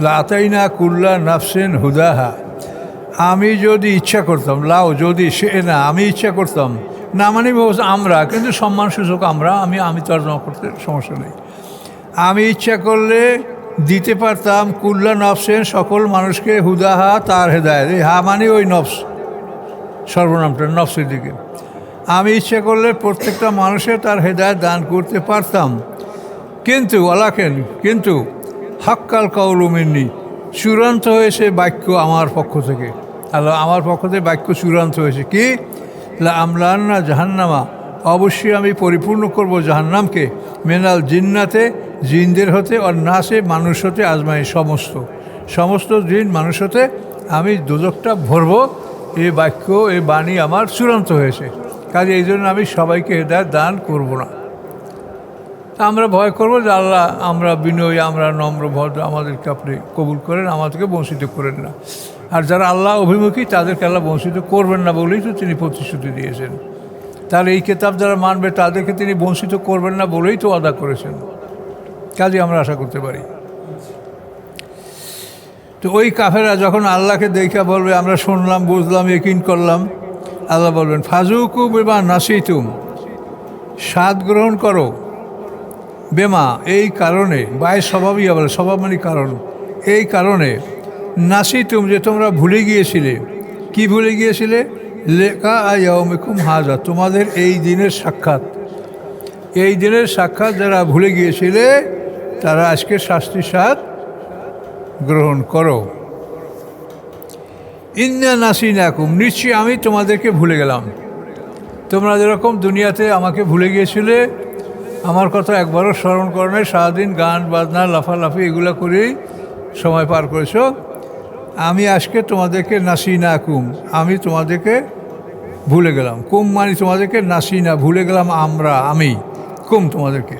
লাতাই না কুল্লা নাফসেন হুদাহা, আমি যদি ইচ্ছা করতাম, লাও যদি সে না, আমি ইচ্ছা করতাম না, মানে আমরা, কিন্তু সম্মানসূচক আমরা, আমি তর্জমা করতে সমস্যা নেই। আমি ইচ্ছা করলে দিতে পারতাম কুল্লা নফসেন, সকল মানুষকে হুদাহা, তার হেদায়েত। এই হা মানে ওই নফস, সর্বনামটা নফসের দিকে। আমি ইচ্ছা করলে প্রত্যেকটা মানুষের তার হেদায়েত দান করতে পারতাম, কিন্তু কিন্তু হাক্কাল কাউলু মিন্নি, চূড়ান্ত হয়েছে বাক্য আমার পক্ষ থেকে। আল্লাহ আমার পক্ষ থেকে বাক্য চূড়ান্ত হয়েছে কি, লা আমলান্না জাহান্নামা, অবশ্যই আমি পরিপূর্ণ করব জাহান্নামকে, মেনাল জিন্নাতে, জিনদের হতে, আর নাসে, মানুষ হতে, আজমাই, সমস্ত জিন মানুষ হতে আমি দোজখটা ভরব। এই বাক্য, এই বাণী আমার চূড়ান্ত হয়েছে। কাজে এই জন্য আমি সবাইকে হেদায়েত দান করব না। আমরা ভয় করবো যে আল্লাহ, আমরা বিনয়ী, আমরা নম্র ভদ্র, আমাদেরকে আপনি কবুল করেন, আমাদেরকে বঞ্চিত করেন না। আর যারা আল্লাহ অভিমুখী, তাদেরকে আল্লাহ বঞ্চিত করবেন না বলেই তো তিনি প্রতিশ্রুতি দিয়েছেন। তাহলে এই কিতাব যারা মানবে, তাদেরকে তিনি বঞ্চিত করবেন না বলেই তো আদা করেছেন। কাজে আমরা আশা করতে পারি। তো ওই কাফেরা যখন আল্লাহকে দেখা বলবে, আমরা শুনলাম, বুঝলাম, ইয়াকিন করলাম, আল্লাহ বলবেন ফাজুকু বিমা নাসিতুম, স্বাদ গ্রহণ করো, বেমা, এই কারণে, বায়ের স্বভাবই বলে, স্বভাব মানে কারণ, এই কারণে নাসিতুম, যে তোমরা ভুলে গিয়েছিলে। কি ভুলে গিয়েছিলে? লেকা ইয়াউমিকুম হাজা, তোমাদের এই দিনের সাক্ষাৎ। এই দিনের সাক্ষাৎ যারা ভুলে গিয়েছিলে, তারা আজকে শাস্তির স্বাদ গ্রহণ করো। ইন্না নাসিনাকুম, নিশ্চয়ই আমি তোমাদেরকে ভুলে গেলাম। তোমরা যেরকম দুনিয়াতে আমাকে ভুলে গিয়েছিলে, আমার কথা একবারও স্মরণ করো না, সারাদিন গান বাজনা লাফালাফি এগুলো করেই সময় পার করেছ। আমি আজকে তোমাদেরকে নাসিনাকুম, আমি তোমাদেরকে ভুলে গেলাম। কুম মানে তোমাদেরকে, নাসিনা ভুলে গেলাম আমরা, আমি কুম তোমাদেরকে।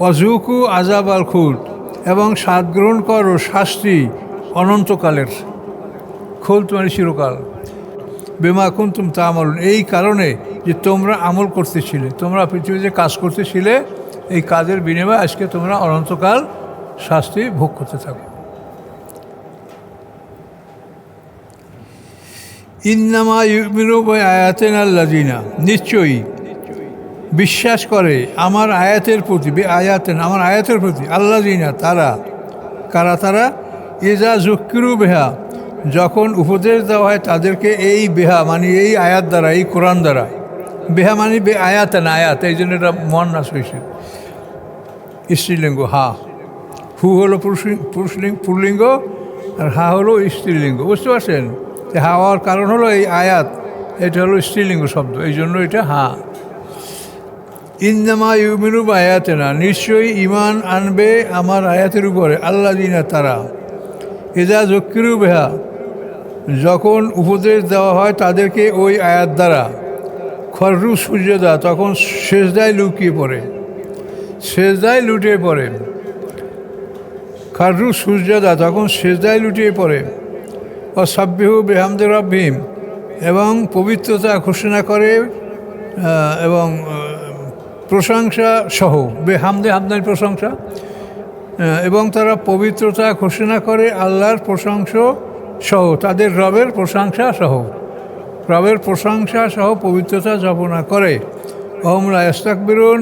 অজুকু আজাব আল খুদ, এবং স্বাদ গ্রহণ করো শাস্তি অনন্তকালের। খুদ মানে চিরকাল। বেমা কুনতুম তা'মালুন, এই কারণে যে তোমরা আমল করতেছিলে, তোমরা পৃথিবীতে কাজ করতেছিলে, এই কাজের বিনিময়ে আজকে তোমরা অনন্তকাল শাস্তি ভোগ করতে থাকো। ইন্নামা ইউমিনু বিআয়াতিনা আল্লাযিনা, নিশ্চয়ই বিশ্বাস করে আমার আয়াতের প্রতি, আমার আয়াতের প্রতি, আল্লাযিনা, তারা, কারা তারা, ইজা যুক্কিরু বিহা, যখন উপদেশ দেওয়া হয় তাদেরকে, এই বেহা মানে এই আয়াত দ্বারা, এই কোরআন দ্বারা। বেহা মানে আয়াত, এই জন্য এটা মুয়ান্নাস হয়েছে, স্ত্রীলিঙ্গ। হা, হু হলো পুরলিঙ্গ, আর হা হলো স্ত্রীলিঙ্গ। বুঝতে পারছেন? হা হওয়ার কারণ হলো এই আয়াত, এটা হলো স্ত্রীলিঙ্গ শব্দ, এই জন্য এটা হা। ইন্নামা ইউমিনু বিআয়াতিনা, নিশ্চয়ই ঈমান আনবে আমার আয়াতের উপরে, আল্লাযিনা, তারা, ইজা যুক্কিরু বিহা, যখন উপদেশ দেওয়া হয় তাদেরকে ওই আয়াত দ্বারা, খররু সুজদা, তখন সেজদায় লুকিয়ে পড়ে, সেজদায় লুটিয়ে পড়ে। খররু সুজদা, তখন সেজদায় লুটিয়ে পড়ে। ও সাব্বিহু বিহামদি রাব্বিহিম, এবং পবিত্রতা ঘোষণা করে, এবং প্রশংসা সহ, বেহামদে, হামদানি প্রশংসা, এবং তারা পবিত্রতা ঘোষণা করে আল্লাহর প্রশংসা সহ, তাদের রবের প্রশংসা সহ, রবের প্রশংসা সহ পবিত্রতা যাপনা করে। ওহুম লা ইস্তাকবিরুন,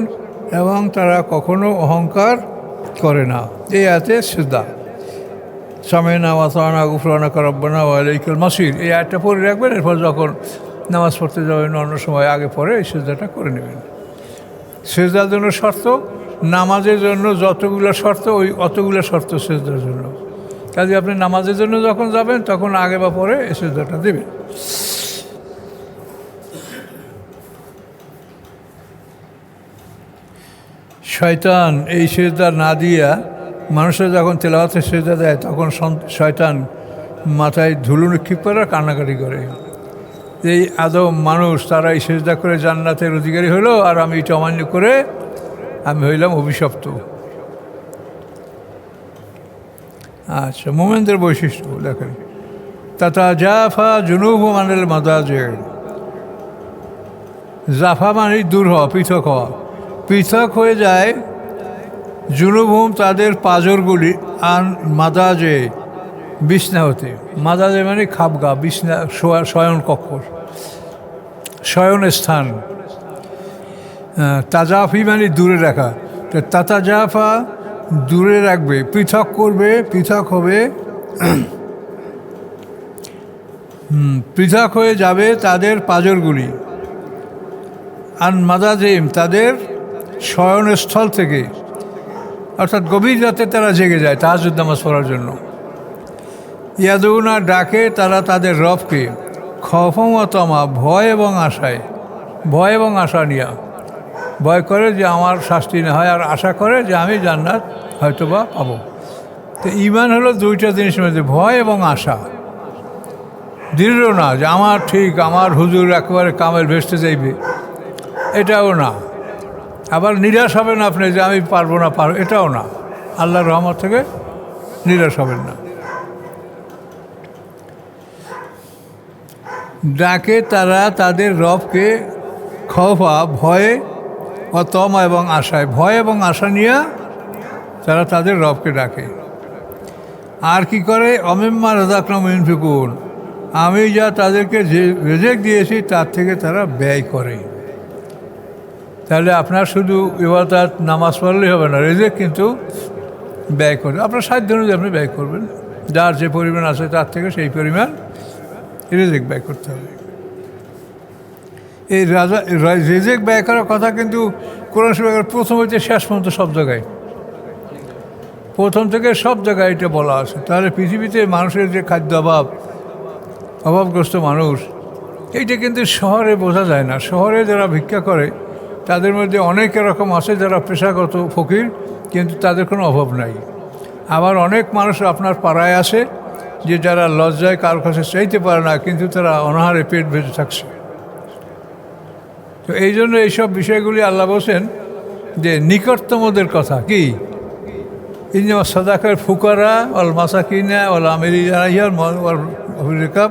এবং তারা কখনো অহংকার করে না। এই আয়াতে সিজদা সামিনা ওয়াতানা গুফরানাকা রব্বানা ওয়া ইলাইকাল মাসির, এই আয়াতটা পড়ে রাখবেন। এরপর যখন নামাজ পড়তে যাবেন অন্য সময় আগে পরে এই সিজদাটা করে নেবেন। সিজদার জন্য শর্ত, নামাজের জন্য যতগুলো শর্ত ওই অতগুলো শর্ত সিজদার জন্য। কাজে আপনি নামাজের জন্য যখন যাবেন তখন আগে বা পরে এই সিজদাটা দেবেন। শয়তান এই সিজদা না দিয়া মানুষের যখন তেলাওয়াতের সিজদা দেয় তখন শয়তান মাথায় ধুলো নিক্ষেপ করে কান্নাকাটি করে। এই আদম মানুষ তারা এই সিজদা করে জান্নাতের অধিকারী হলো, আর আমি এটা অমান্য করে আমি হইলাম অভিশপ্ত। আচ্ছা, মোমেনদের বৈশিষ্ট্য দেখেন, তাতাজাফা জুনুবুহুম আনিল মাদাজি, জাফা মানে দূর হওয়া, পৃথক হওয়া, পৃথক হয়ে যায় জুনুবুহুম তাদের পাঁজরগুলি, আন মাদাজে বিছনা হতে। মাদাজে মানে খাবগা, বিছনা, শয়ন কক্ষ, শয়ন স্থান। তাজাফি মানে দূরে রাখা, তো তাতাজাফা দূরে রাখবে, পৃথক করবে, পৃথক হবে, পৃথক হয়ে যাবে তাদের পাঁজরগুলি, আন মাদাজিম তাদের শয়নস্থল থেকে, অর্থাৎ গভীর রাতে তারা জেগে যায় তাহাজ্জুদ নামাজ পড়ার জন্য। ইয়াদুনা ডাকে তারা তাদের রবকে, খফম ও তমা ভয় এবং আশায়, ভয় এবং আশা নিয়া, ভয় করে যে আমার শাস্তি না হয়, আর আশা করে যে আমি জান্নাত হয়তোবা পাবো। তো ঈমান হলো দুইটা জিনিসের মধ্যে, ভয় এবং আশা। দৃঢ় না যে আমার ঠিক আমার হুজুর একেবারে কামেল ভেস্তে যাইবে, এটাও না। আবার নিরাশ হবেন আপনি যে আমি পারবো না, এটাও না। আল্লাহর রহমত থেকে নিরাশ হবেন না। ডাকে তারা তাদের রবকে, খফা ভয়ে, ও তমা এবং আশায়, ভয় এবং আশা নিয়ে তারা তাদের রবকে ডাকে। আর কি করে, অমিম্মা রাযাকনাহুম ইউনফিকুন, আমি যা তাদেরকে যে রিজিক দিয়েছি তার থেকে তারা ব্যয় করে। তাহলে আপনার শুধু ইবাদত নামাজ পড়লেই হবে না, রিজিক কিন্তু ব্যয় করে। আপনার সাধ্য অনুযায়ী আপনি ব্যয় করবেন, যার যে পরিমাণ আছে তার থেকে সেই পরিমাণ রিজিক ব্যয় করতে হবে। এই রিজিক ব্যয় করার কথা কিন্তু কোরআন শরীফের প্রথম হইতে শেষ পর্যন্ত সব জায়গায়, প্রথম থেকে সব জায়গায় এটা বলা আছে। তাহলে পৃথিবীতে মানুষের যে খাদ্য অভাবগ্রস্ত মানুষ, এইটা কিন্তু শহরে বোঝা যায় না। শহরে যারা ভিক্ষা করে তাদের মধ্যে অনেক এরকম আছে যারা পেশাগত ফকির, কিন্তু তাদের কোনো অভাব নাই। আবার অনেক মানুষ আপনার পাড়ায় আসে যে যারা লজ্জায় কারোর কাছে চাইতে পারে না, কিন্তু তারা অনাহারে পেট ভেজে থাকছে। তো এই জন্য এইসব বিষয়গুলি আল্লাহ বলছেন যে নিকটতমদের কথা কি, ইন্নামা সাদাকার ফুকারা অল মাসাকিনা অল আমিরিয়ার রেকাব,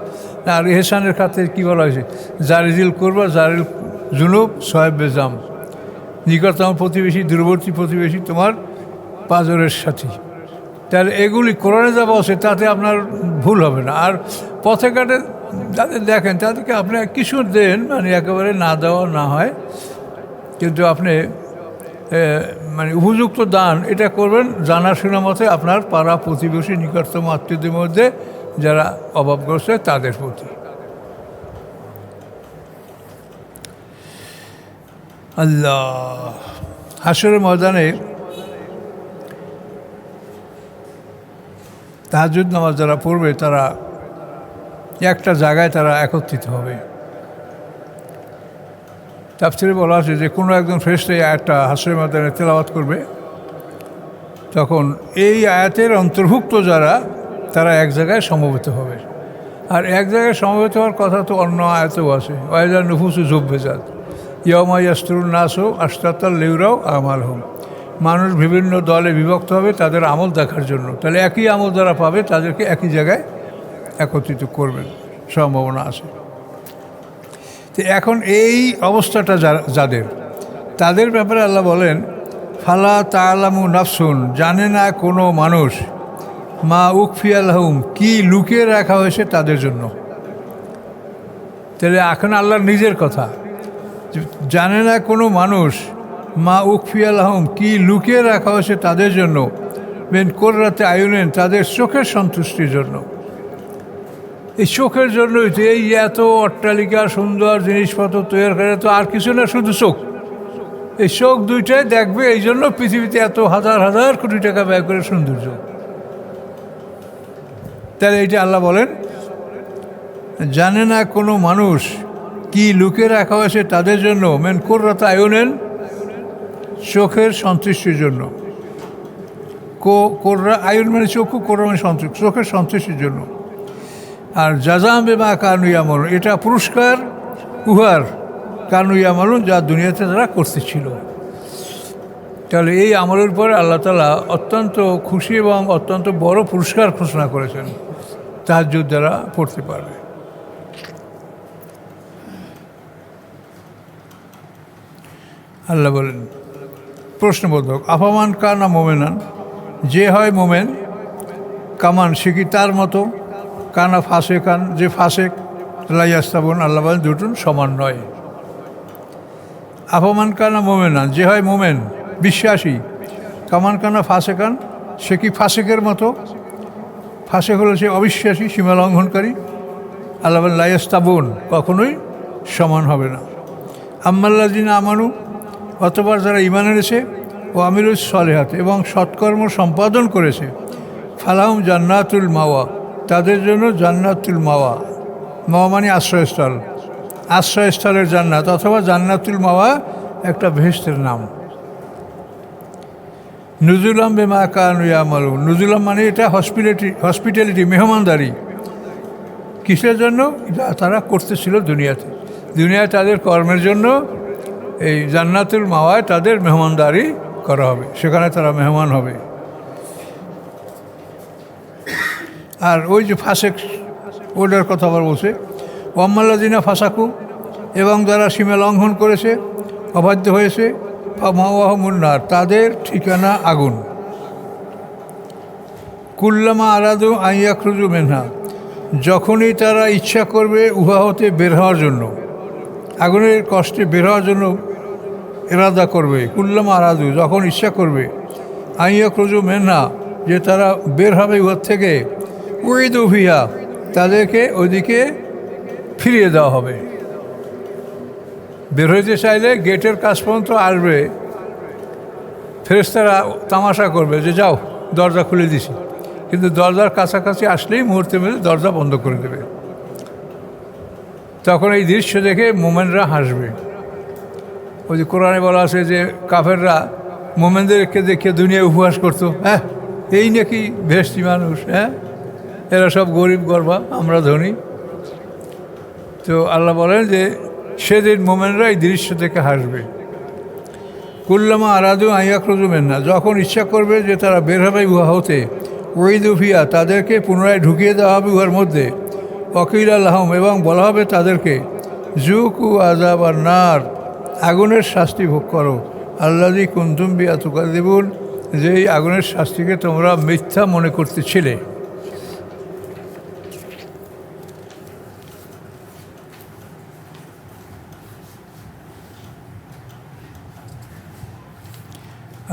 আর এহসানের খাতে কী বলা হয়েছে, জারিজিল করবা জারিল জুনুব সোহেব বেজাম, নিকটতম প্রতিবেশী, দূরবর্তী প্রতিবেশী তোমার পাঁজরের সাথী। তাহলে এগুলি কোরআনে যা বলছে তাতে আপনার ভুল হবে না। আর পথে ঘাটে যাদের দেখেন তাদেরকে আপনি কিছু দেন, মানে একেবারে না দেওয়া না হয়, কিন্তু আপনি মানে উপযুক্ত দান এটা করবেন জানাশোনা মতে আপনার পাড়া প্রতিবেশী, নিকটতম আত্মীয়দের মধ্যে যারা অভাবগ্রস্ত তাদের প্রতি। আল্লাহ হাসরের ময়দানে তাহাজ্জুদ নামাজ যারা পড়বে তারা একটা জায়গায় তারা একত্রিত হবে। তাফসীরে বলা আছে যে কোনো একজন ফেরেশতা এই আয়াতটা হাসরের ময়দানে তেলাওয়াত করবে, তখন এই আয়াতের অন্তর্ভুক্ত যারা তারা এক জায়গায় সমবেত হবে। আর এক জায়গায় সমবেত হওয়ার কথা তো অন্য আয়াতেও আছে, ওয়াইজা নুফুসু জুব্বেজাত ইয়াউমা ইয়াসতুরুন নাসু আশতাতাল লিউরাও আমালহুম, মানুষ বিভিন্ন দলে বিভক্ত হবে তাদের আমল দেখার জন্য। তাহলে একই আমল যারা পাবে তাদেরকে একই জায়গায় একত্রিত করবেন, সম্ভাবনা আছে। তো এখন এই অবস্থাটা যাদের, তাদের ব্যাপারে আল্লাহ বলেন ফালা তাআলামু নাফসুন, জানে না কোনো মানুষ, মা উখফিয়া লাহুম, কি লুকিয়ে রাখা হয়েছে তাদের জন্য। তাহলে এখন আল্লাহর নিজের কথা, জানে না কোনো মানুষ মা উকফিয়া লাহুম, কি লুকিয়ে রাখা হয়েছে তাদের জন্য, মেন কোররাতে আয়ুনেন, তাদের চোখের সন্তুষ্টির জন্য। এই চোখের জন্যই তো এই এত অট্টালিকা সুন্দর জিনিসপত্র তৈরি করে, তো আর কিছু না, শুধু চোখ। এই চোখ দুইটাই দেখবে, এই জন্য পৃথিবীতে এত হাজার হাজার কোটি টাকা ব্যয় করে সৌন্দর্য। তাহলে এইটা আল্লাহ বলেন, জানে না কোনো মানুষ কি লুকিয়ে রাখা হয়েছে তাদের জন্য, মেন কোররাতে আয়ুনেন, চোখের সন্তুষ্টির জন্য। কোররা আয়ুন মানে চক্ষু, কোররা মানে সন্তুষ্ট, চোখের সন্তুষ্টির জন্য। আর জাজাম বেমা কানুয়ামল, এটা পুরস্কার উহার কানুয়ামলুন, যা দুনিয়াতে তারা করতেছিল। তাহলে এই আমলের পরে আল্লাহ তাআলা অত্যন্ত খুশি এবং অত্যন্ত বড় পুরস্কার ঘোষণা করেছেন, তাহাজ্জুদ যারা পড়তে পারবে। আল্লাহ বলেন প্রশ্নবোধক, আফামান কানা মোমেনান, যে হয় মোমেন, কামান সে কি তার মতো, কানা ফাসেকান, যে ফাসেক, লাইয়াস্তাবন, আল্লাহ বলেন দুটোর সমান নয়। আফামান কানা মোমেনান, যে হয় মোমেন বিশ্বাসী, কামান কানা ফাসেকান, সে কি ফাসেকের মতো। ফাসেক হলো সে অবিশ্বাসী, সীমা লঙ্ঘনকারী। আল্লাহ বলেন লাইয়াস্তাবন, কখনোই সমান হবে না। আম্মাল্লাযিনা আমানু, অতবার যারা ঈমান এনেছে, ও আমিলুস সলিহাত, এবং সৎকর্ম সম্পাদন করেছে, ফালাহুম জান্নাতুল মাওয়া, তাদের জন্য জান্নাতুল মাওয়া, মাওয়া মানে আশ্রয়স্থল, আশ্রয়স্থলের জান্নাত, অথবা জান্নাতুল মাওয়া একটা বেহেশতের নাম। নুজুলাম বেমা কানু ইয়ামালুন, নুজুলাম মানে এটা হসপিটালিটি, মেহমানদারি। কিসের জন্য? যা তারা করতেছিল দুনিয়াতে। দুনিয়ায় তাদের কর্মের জন্য এই জান্নাতুল মাওয়ায় তাদের মেহমানদারি করা হবে, সেখানে তারা মেহমান হবে। আর ওই যে ফাসেক, ওটার কথা আবার বলছে, ওয়াম্মাল্লাযিনা ফাসাকু, এবং যারা সীমা লঙ্ঘন করেছে, অবাধ্য হয়েছে, ফামাওয়াহুমুন নার, তাদের ঠিকানা আগুন। কুল্লামা আরাদু আন ইয়াখরুজু মিনহা, যখনই তারা ইচ্ছা করবে উহা হতে বের হওয়ার জন্য, আগুনের কষ্টে বের হওয়ার জন্য ইরাদা করবে। কুল্লামা আরাদু, যখন ইচ্ছা করবে, আন ইয়াখরুজু মিনহা, যে তারা বের হবে উহার থেকে, উইদু ফিহা, তাদেরকে ওইদিকে ফিরিয়ে দেওয়া হবে। বের হইতে চাইলে গেটের কাছ পর্যন্ত আসবে, ফেরেশতারা তামাশা করবে যে যাও, দরজা খুলে দিছি, কিন্তু দরজার কাছাকাছি আসলেই মুহূর্তে মধ্যে দরজা বন্ধ করে দেবে। তখন এই দৃশ্য দেখে মোমেনরা হাসবে। ওই যে কোরআনে বলা আছে যে কাফেররা মোমেনদেরকে দেখে দুনিয়ায় উপহাস করতো, হ্যাঁ এই নাকি ভেস্টি মানুষ, হ্যাঁ এরা সব গরিব গর্বা, আমরা ধনী। তো আল্লাহ বলেন যে সেদিন মোমেনরা এই দৃশ্য থেকে হাসবে। কুল্লামা আরাদু আন ইয়াখরুজু মিনহা, যখন ইচ্ছা করবে যে তারা বের হবে উহা হতে, উইদু ফিহা, তাদেরকে পুনরায় ঢুকিয়ে দেওয়া হবে উহার মধ্যে, ওয়াকিলা লাহুম, এবং বলা হবে তাদেরকে, যুকু আযাব আন-নার, আগুনের শাস্তি ভোগ করো, আল্লাযী কুনতুম বিহা তুকাযযিবুন, যেই আগুনের শাস্তিকে তোমরা মিথ্যা মনে করতেছিলে।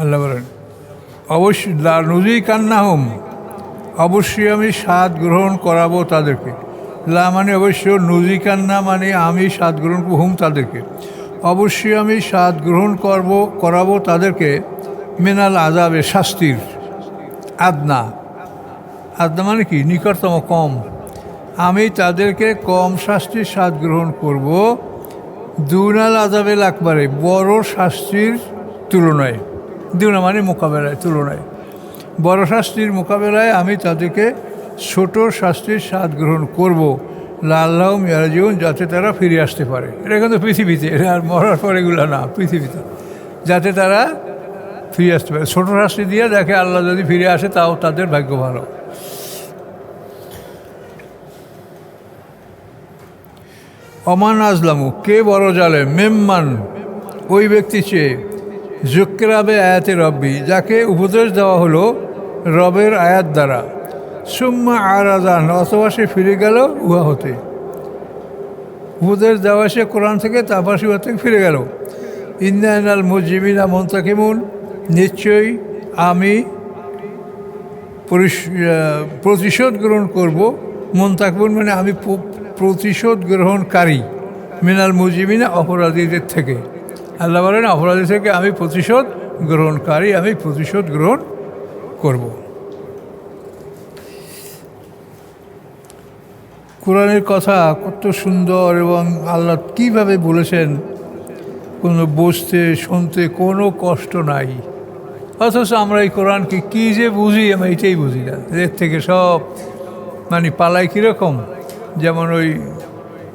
আল্লাহ বলেন অবশ্যই লানুযিকান্নাহুম, অবশ্যই আমি স্বাদ গ্রহণ করাবো তাদেরকে। লা মানে অবশ্য, নুযিকান্না মানে আমি স্বাদ গ্রহণ হুম, তাদেরকে অবশ্যই আমি স্বাদ গ্রহণ করাবো তাদেরকে, মিনাল আযাবে, শাস্তির, আদনা, আদনা মানে কি নিকটতম, কম। আমি তাদেরকে কম শাস্তির স্বাদ গ্রহণ করব, দুনাল আযাবেল আকবারে, বড় শাস্তির তুলনায়। দুনা মানে মোকাবেলায়, তুলনায়, বড় শাস্তির মোকাবেলায় আমি তাদেরকে ছোট শাস্তির স্বাদ গ্রহণ করব, লাআল্লাহুম ইয়ারজিউন, যাতে তারা ফিরে আসতে পারে। এটা কিন্তু পৃথিবীতে, এটা আর মরার পর এগুলো না, পৃথিবীতে যাতে তারা ফিরে আসতে পারে। ছোট শাস্তি দিয়ে দেখে আল্লাহ যদি ফিরে আসে তাও তাদের ভাগ্য ভালো। অমান আজলামু, কে বড় জালেম, মেম্মান, ওই ব্যক্তি চেয়ে, যুক্রাবে আয়াতে রব্বি, যাকে উপদেশ দেওয়া হলো রবের আয়াত দ্বারা, সুম্মা আরাদান, অথবা সে ফিরে গেল উহা হতে। উপদেশ দেওয়া সে কোরআন থেকে, তারপর সে উহা থেকে ফিরে গেল। ইন্নাল মুজিমিনা মুনতাকিমুন, নিশ্চয়ই আমি প্রতিশোধ গ্রহণ করব। মুনতাকিমুন মানে আমি প্রতিশোধ গ্রহণকারী, মিনাল মুজিমিনা অপরাধীদের থেকে। আল্লাহ বলেন অপরাধী থেকে আমি প্রতিশোধ গ্রহণকারী, আমি প্রতিশোধ গ্রহণ করব। কোরআনের কথা কত সুন্দর, এবং আল্লাহ কীভাবে বলেছেন কোনো বুঝতে শুনতে কোনো কষ্ট নাই। অথচ আমরা এই কোরআনকে কী যে বুঝি, আমরা এটাই বুঝি না। এর থেকে সব মানে পালায় কীরকম, যেমন ওই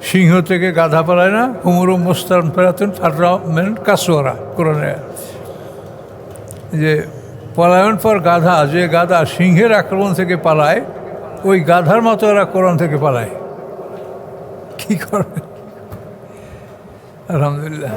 সিংহ থেকে গাধা পালায় না, হুমুরু মোস্তান ফেরাতুন ফাররামেন কাসোয়ারা, কোরআনে যে পলায়ন পর গাধা, যে গাধা সিংহের আক্রমণ থেকে পালায়, ওই গাধার মতো ওরা কোরআন থেকে পালায়। কী করবে? আলহামদুলিল্লাহ।